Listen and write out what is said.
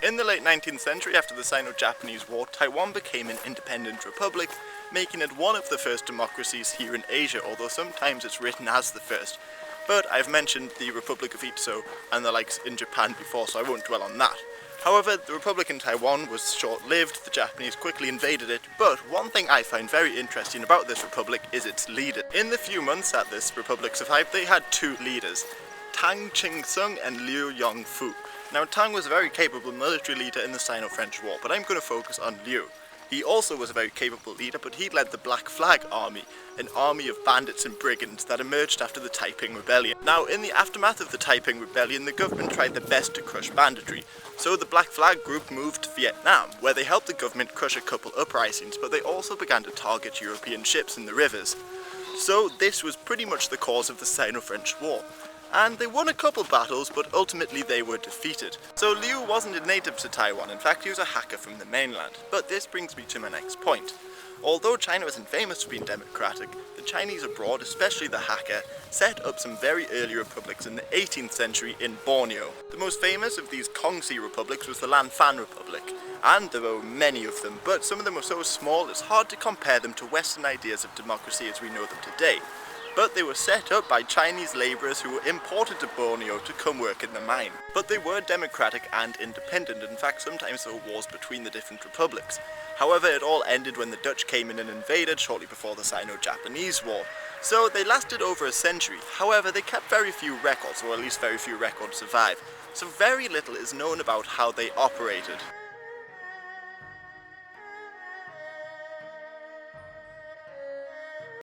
In the late 19th century, after the Sino-Japanese War, Taiwan became an independent republic, making it one of the first democracies here in Asia, although sometimes it's written as the first. But I've mentioned the Republic of Itso and the likes in Japan before, so I won't dwell on that. However, the Republic in Taiwan was short-lived, the Japanese quickly invaded it, but one thing I find very interesting about this republic is its leader. In the few months that this republic survived, they had two leaders, Tang Ching-sung and Liu Yongfu. Now, Tang was a very capable military leader in the Sino-French War, but I'm going to focus on Liu. He also was a very capable leader, but he led the Black Flag Army, an army of bandits and brigands that emerged after the Taiping Rebellion. Now, in the aftermath of the Taiping Rebellion, the government tried their best to crush banditry, so the Black Flag group moved to Vietnam, where they helped the government crush a couple uprisings, but they also began to target European ships in the rivers. So this was pretty much the cause of the Sino-French War. And they won a couple battles, but ultimately they were defeated. So Liu wasn't a native to Taiwan, in fact he was a hacker from the mainland. But this brings me to my next point. Although China isn't famous for being democratic, the Chinese abroad, especially the hacker, set up some very early republics in the 18th century in Borneo. The most famous of these Kongsi republics was the Lanfan Republic, and there were many of them, but some of them were so small it's hard to compare them to Western ideas of democracy as we know them today. But they were set up by Chinese labourers who were imported to Borneo to come work in the mine. But they were democratic and independent. In fact, sometimes there were wars between the different republics. However, it all ended when the Dutch came in and invaded shortly before the Sino-Japanese War. So they lasted over a century. However, they kept very few records, or at least very few records survive. So very little is known about how they operated.